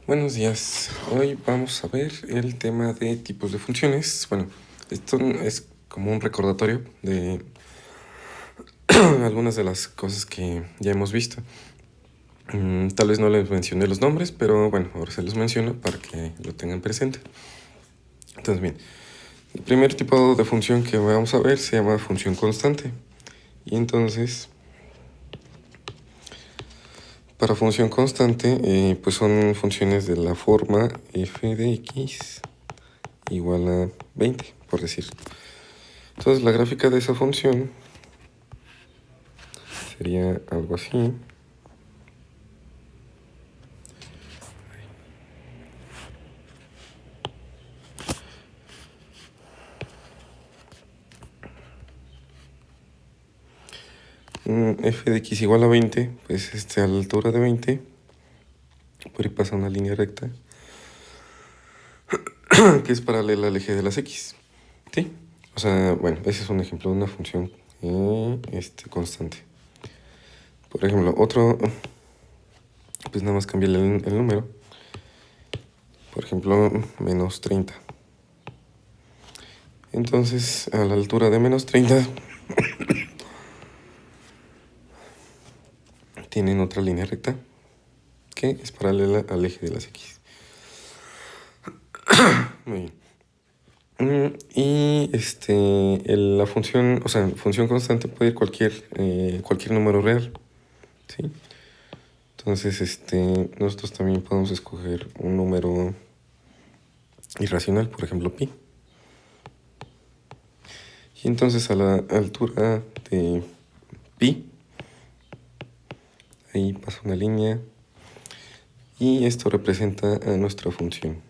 Buenos días. Hoy vamos a ver el tema de tipos de funciones. Bueno, esto es como un recordatorio de algunas de las cosas que ya hemos visto. Tal vez no les mencioné los nombres, pero bueno, ahora se los menciono para que lo tengan presente. Entonces, bien, el primer tipo de función que vamos a ver se llama función constante. Y entonces, para función constante, pues son funciones de la forma f de x igual a 20, por decir. Entonces la gráfica de esa función sería algo así. F de x igual a 20, pues a la altura de 20, por ahí pasa una línea recta que es paralela al eje de las x. ¿Sí? O sea, bueno, ese es un ejemplo de una función constante. Por ejemplo, otro, pues nada más cambiarle el número. Por ejemplo, menos 30. Entonces, a la altura de menos 30, tienen otra línea recta que es paralela al eje de las x. Muy bien. Y la función, o sea, función constante puede ir cualquier número real, ¿sí? Entonces, nosotros también podemos escoger un número irracional, por ejemplo, pi. Y entonces a la altura de pi, ahí pasa una línea y esto representa a nuestra función.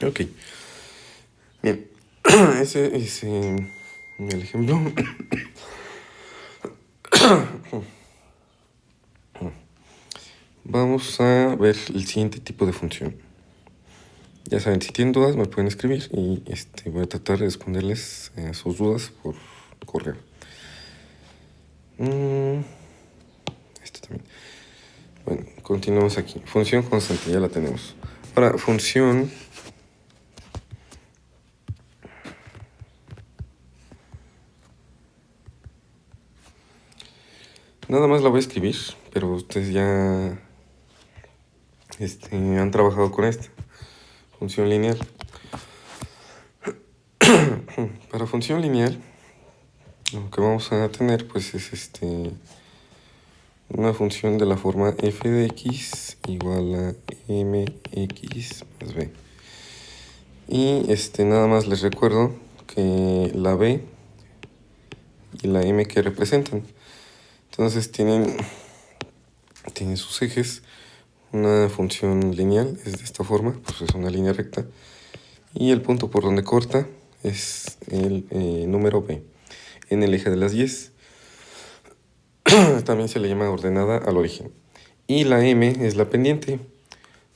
Ok. Bien. Ese es el ejemplo. Vamos a ver el siguiente tipo de función. Ya saben, si tienen dudas me pueden escribir y voy a tratar de responderles sus dudas por correo. Esto también. Bueno, continuamos aquí. Función constante, ya la tenemos. Ahora, función... Nada más la voy a escribir, pero ustedes ya han trabajado con esta. Función lineal. Para función lineal, lo que vamos a tener pues es una función de la forma f de x igual a mx más b. Y nada más les recuerdo que la b y la m que representan. Entonces tienen sus ejes. Una función lineal es de esta forma, pues es una línea recta. Y el punto por donde corta es el número b en el eje de las 10. También se le llama ordenada al origen. Y la m es la pendiente.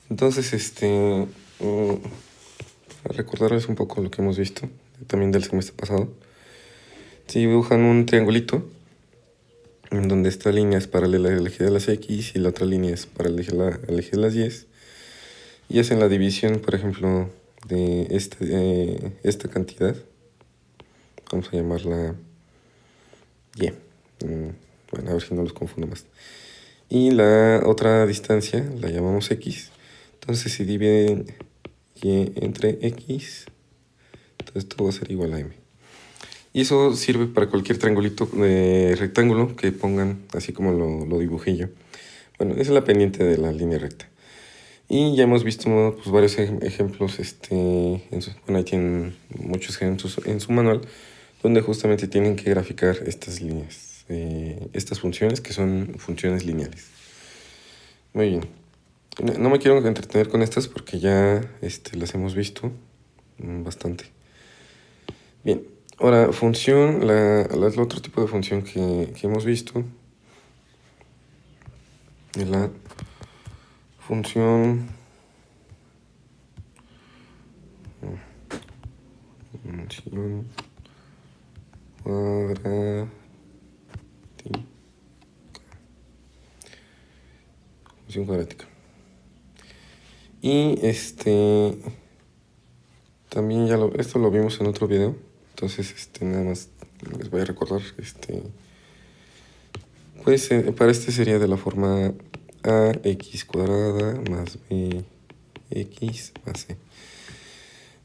Entonces, para recordarles un poco lo que hemos visto, también del semestre pasado. Si dibujan un triangulito, en donde esta línea es paralela al eje de las x y la otra línea es paralela al eje de las 10, y hacen la división, por ejemplo, de esta cantidad, vamos a llamarla y. Bueno, a ver si no los confundo más. Y la otra distancia la llamamos x. Entonces si dividen y entre x, entonces esto va a ser igual a m. Y eso sirve para cualquier triangulito rectángulo que pongan, así como lo dibujé yo. Bueno, esa es la pendiente de la línea recta. Y ya hemos visto pues, varios ejemplos, bueno, ahí tienen muchos ejemplos en su manual, donde justamente tienen que graficar estas líneas, estas funciones que son funciones lineales. Muy bien. No me quiero entretener con estas porque ya las hemos visto bastante. Bien, ahora función, el otro tipo de función que hemos visto es la función cuadrada. Función cuadrática. Y también esto lo vimos en otro video. Entonces, nada más les voy a recordar. Pues para este sería de la forma ax cuadrada más bx más c.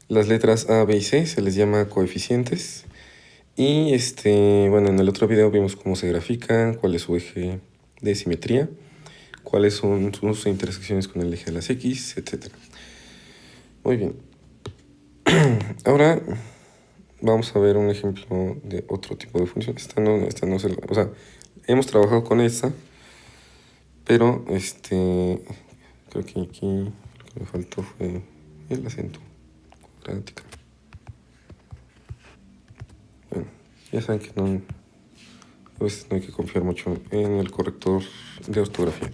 Las letras A, B y C se les llama coeficientes. Y bueno, en el otro video vimos cómo se grafican, cuál es su eje de simetría, cuáles son sus intersecciones con el eje de las X, etc. Muy bien. Ahora vamos a ver un ejemplo de otro tipo de función. Esta no se, o sea, hemos trabajado con esta, pero creo que aquí lo que me faltó fue el acento cuadrática. Bueno, ya saben que a veces no hay que confiar mucho en el corrector de ortografía.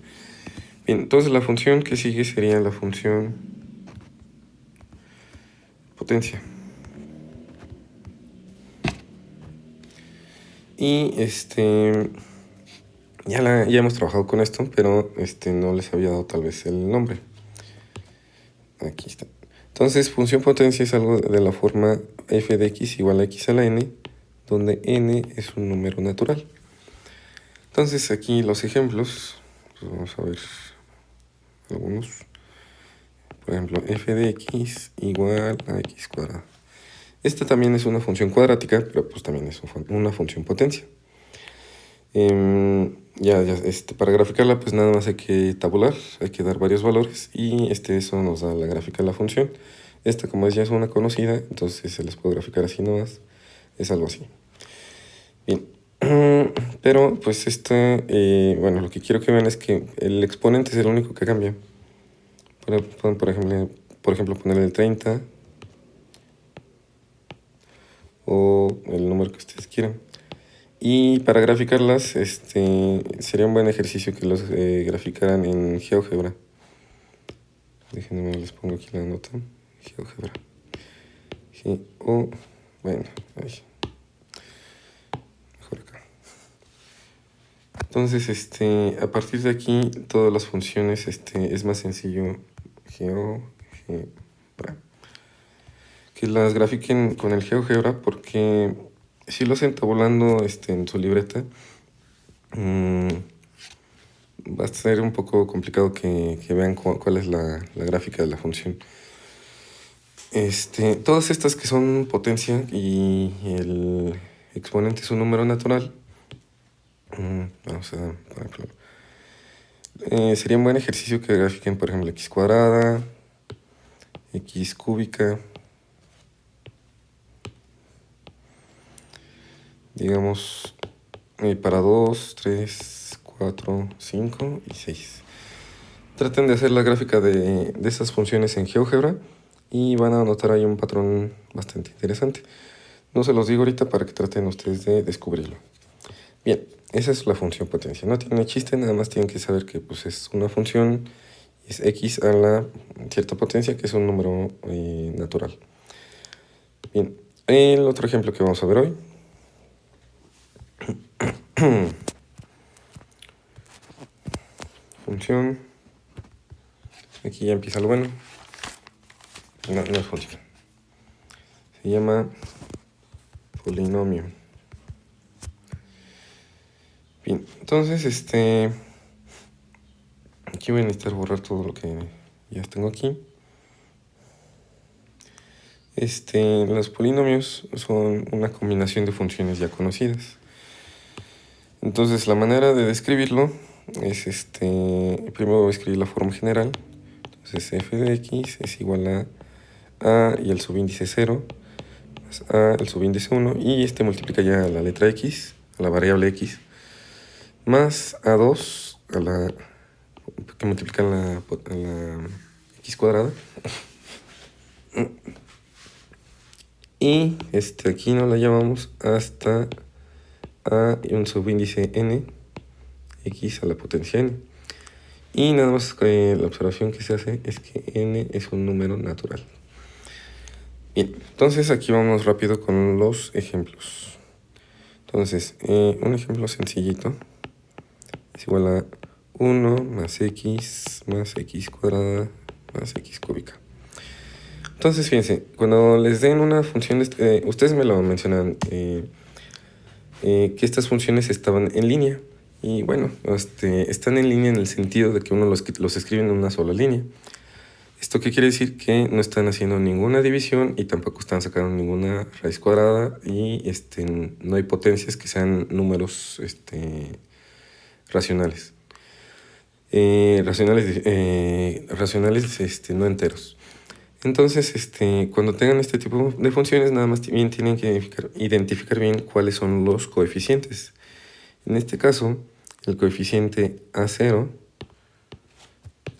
Bien, entonces la función que sigue sería la función potencia. Y ya hemos trabajado con esto, pero no les había dado tal vez el nombre. Aquí está. Entonces, función potencia es algo de la forma f de x igual a x a la n, donde n es un número natural. Entonces, aquí los ejemplos, pues vamos a ver algunos. Por ejemplo, f de x igual a x cuadrado. Esta también es una función cuadrática, pero pues también es una función potencia. Para graficarla, pues nada más hay que tabular, hay que dar varios valores y eso nos da la gráfica de la función. Esta, como ya es una conocida, entonces se les puede graficar así nomás, es algo así. Bien, pero pues bueno, lo que quiero que vean es que el exponente es el único que cambia. Pueden, por ejemplo, ponerle el 30 o el número que ustedes quieran. Y para graficarlas, sería un buen ejercicio que los graficaran en GeoGebra. Déjenme, les pongo aquí la nota. GeoGebra. Bueno, ahí. Mejor acá. Entonces, a partir de aquí, todas las funciones, es más sencillo GeoGebra. Que las grafiquen con el GeoGebra, porque si lo hacen tabulando en su libreta, va a ser un poco complicado que vean cuál es la gráfica de la función. Todas estas que son potencia y el exponente es un número natural, vamos a, por ejemplo, sería un buen ejercicio que grafiquen, por ejemplo, x cuadrada, x cúbica, digamos, para 2, 3, 4, 5 y 6. Traten de hacer la gráfica de esas funciones en GeoGebra y van a notar ahí un patrón bastante interesante. No se los digo ahorita para que traten ustedes de descubrirlo. Bien, esa es la función potencia. No tiene chiste, nada más tienen que saber que pues, es una función, es x a la cierta potencia, que es un número natural. Bien, el otro ejemplo que vamos a ver hoy. Función. Aquí ya empieza lo bueno. No es función. Se llama polinomio. Bien, entonces aquí voy a necesitar borrar todo lo que ya tengo aquí. Los polinomios son una combinación de funciones ya conocidas. Entonces la manera de describirlo es primero voy a escribir la forma general. Entonces f de x es igual a y el subíndice 0 más a el subíndice 1 y multiplica ya a la letra x, a la variable x, más a2 que multiplica a la x cuadrada. Y aquí no la llamamos hasta a y un subíndice n, x a la potencia n. Y nada más la observación que se hace es que n es un número natural. Bien, entonces aquí vamos rápido con los ejemplos. Entonces, un ejemplo sencillito es igual a 1 más x cuadrada más x cúbica. Entonces, fíjense, cuando les den una función, ustedes me lo mencionan, que estas funciones estaban en línea. Y bueno, están en línea en el sentido de que uno los escribe en una sola línea. ¿Esto qué quiere decir? Que no están haciendo ninguna división y tampoco están sacando ninguna raíz cuadrada y no hay potencias que sean números racionales. Racionales no enteros. Entonces, cuando tengan este tipo de funciones, nada más bien tienen que identificar bien cuáles son los coeficientes. En este caso, el coeficiente A0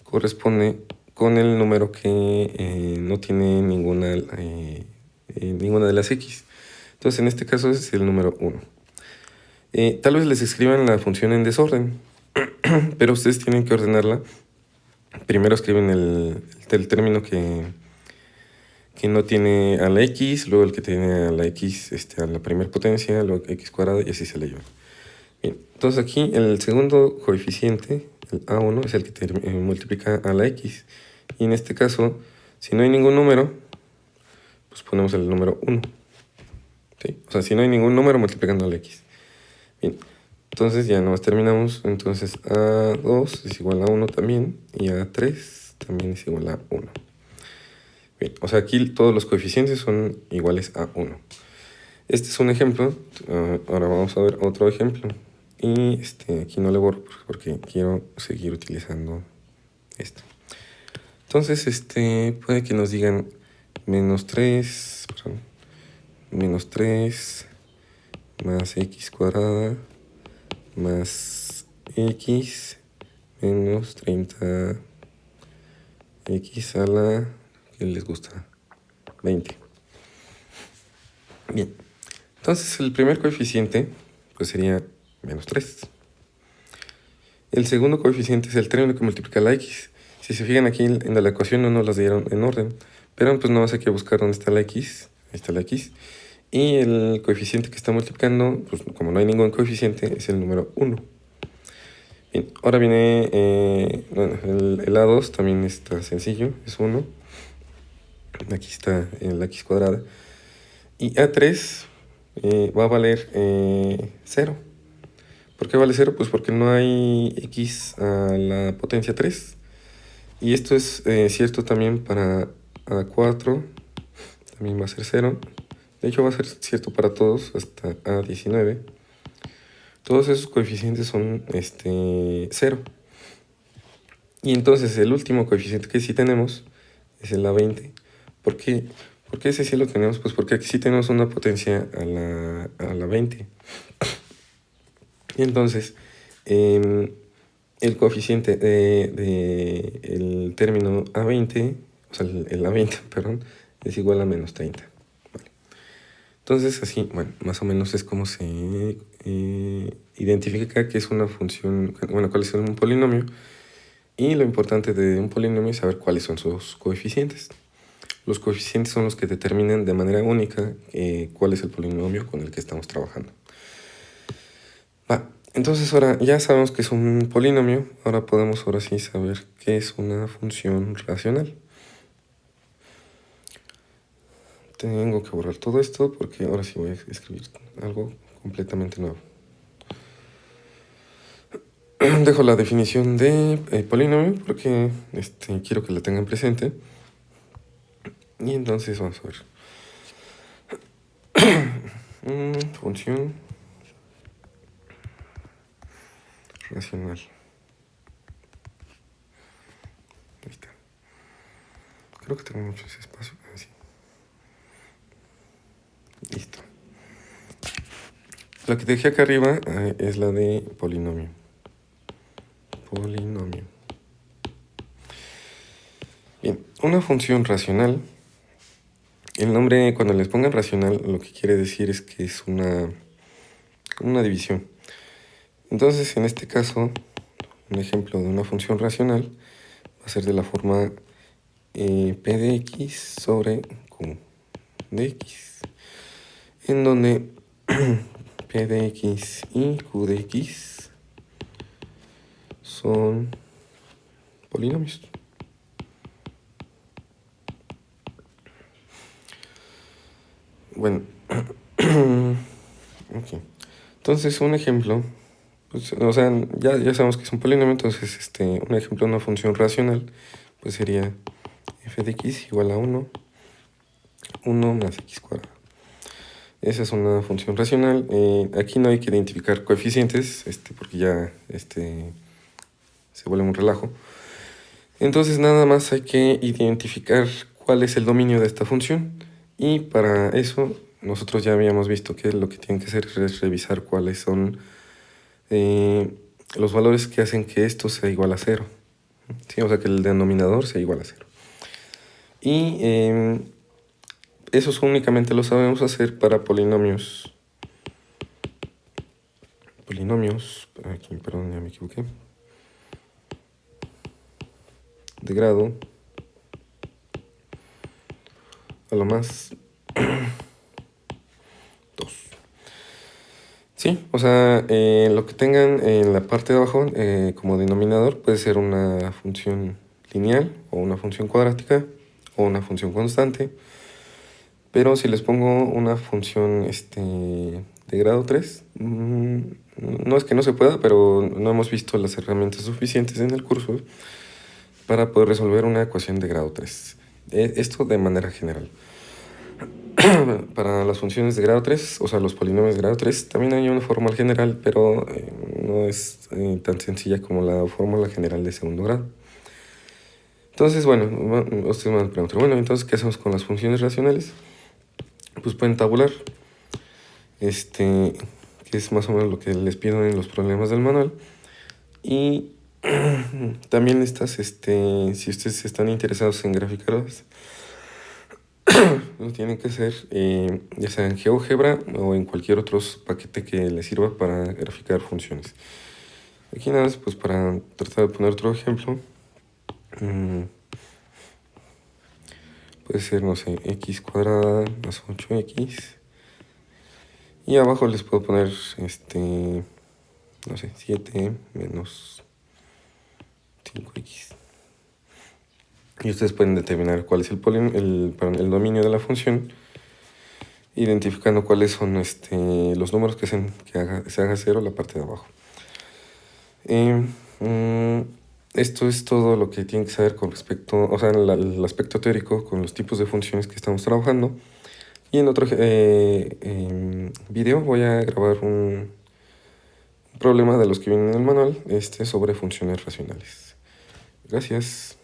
corresponde con el número que no tiene ninguna de las x. Entonces, en este caso es el número 1. Tal vez les escriban la función en desorden, pero ustedes tienen que ordenarla. Primero escriben el término que no tiene a la x, luego el que tiene a la x a la primera potencia, luego x cuadrada y así se le lleva. Bien, entonces aquí el segundo coeficiente, el A1, es el que multiplica a la x. Y en este caso, si no hay ningún número, pues ponemos el número 1. ¿Sí? O sea, si no hay ningún número multiplicando a la x. Bien, entonces ya nomás terminamos. Entonces A2 es igual a 1 también y A3 también es igual a 1. Bien, o sea, aquí todos los coeficientes son iguales a 1. Este es un ejemplo. Ahora vamos a ver otro ejemplo. Y aquí no le borro porque quiero seguir utilizando esto. Entonces, puede que nos digan menos 3 más x cuadrada más x menos 30 x a la que les gusta 20. Bien, entonces el primer coeficiente pues sería menos 3. El segundo coeficiente es el término que multiplica la x. Si se fijan aquí en la ecuación no nos las dieron en orden, pero pues nada más hay que buscar dónde está la x. Ahí está la x. Y el coeficiente que está multiplicando, pues como no hay ningún coeficiente, es el número 1. Bien, ahora viene, bueno, el A2 también está sencillo, es 1. Aquí está la x cuadrada. Y A3 va a valer 0. ¿Por qué vale 0? Pues porque no hay x a la potencia 3. Y esto es cierto también para A4. También va a ser 0. De hecho va a ser cierto para todos hasta A19. Todos esos coeficientes son 0. Y entonces el último coeficiente que sí tenemos es el A20. ¿Por qué? ¿Por qué ese sí lo tenemos? Pues porque aquí sí tenemos una potencia a la 20. Y entonces, el coeficiente el término A20, o sea, el A20, perdón, es igual a menos 30. Vale. Entonces, así, bueno, más o menos es como se identifica que es una función, bueno, cuál es un polinomio. Y lo importante de un polinomio es saber cuáles son sus coeficientes. Los coeficientes son los que determinan de manera única cuál es el polinomio con el que estamos trabajando. Entonces ahora ya sabemos que es un polinomio, ahora podemos sí saber qué es una función racional. Tengo que borrar todo esto porque ahora sí voy a escribir algo completamente nuevo. Dejo la definición de polinomio porque quiero que la tengan presente. Y entonces vamos a ver. Función racional. Ahí está. Creo que tengo mucho ese espacio. Así. Listo. La que dejé acá arriba es la de polinomio. Polinomio. Bien, una función racional. El nombre, cuando les pongan racional, lo que quiere decir es que es una división. Entonces, en este caso, un ejemplo de una función racional va a ser de la forma P de x sobre Q de x, en donde P de x y Q de x son polinomios. Bueno, ok. Entonces un ejemplo, pues, o sea, ya sabemos que es un polinomio, entonces un ejemplo de una función racional, pues sería f de x igual a 1 más x cuadrado. Esa es una función racional. Aquí no hay que identificar coeficientes, porque ya se vuelve un relajo. Entonces nada más hay que identificar cuál es el dominio de esta función. Y para eso nosotros ya habíamos visto que lo que tienen que hacer es revisar cuáles son los valores que hacen que esto sea igual a 0. ¿Sí? O sea, que el denominador sea igual a 0. Y eso únicamente lo sabemos hacer para polinomios. Aquí, perdón, ya me equivoqué. De grado a lo más 2. Sí, o sea, lo que tengan en la parte de abajo como denominador puede ser una función lineal o una función cuadrática o una función constante. Pero si les pongo una función de grado 3, no es que no se pueda, pero no hemos visto las herramientas suficientes en el curso para poder resolver una ecuación de grado 3. Esto de manera general. Para las funciones de grado 3, o sea, los polinomios de grado 3, también hay una fórmula general, pero no es tan sencilla como la fórmula general de segundo grado. Entonces, bueno, ustedes me van a preguntar, bueno, entonces, ¿qué hacemos con las funciones racionales? Pues pueden tabular, que es más o menos lo que les pido en los problemas del manual. Y también estas, si ustedes están interesados en graficarlas, lo tienen que hacer ya sea en GeoGebra o en cualquier otro paquete que les sirva para graficar funciones. Aquí nada más, pues para tratar de poner otro ejemplo, puede ser, no sé, x cuadrada más 8x. Y abajo les puedo poner, no sé, 7 menos 5x. Y ustedes pueden determinar cuál es el dominio de la función, identificando cuáles son los números que hacen que se haga 0 la parte de abajo. Esto es todo lo que tienen que saber con respecto, o sea, el aspecto teórico con los tipos de funciones que estamos trabajando. Y en otro video voy a grabar un problema de los que vienen en el manual sobre funciones racionales. Gracias.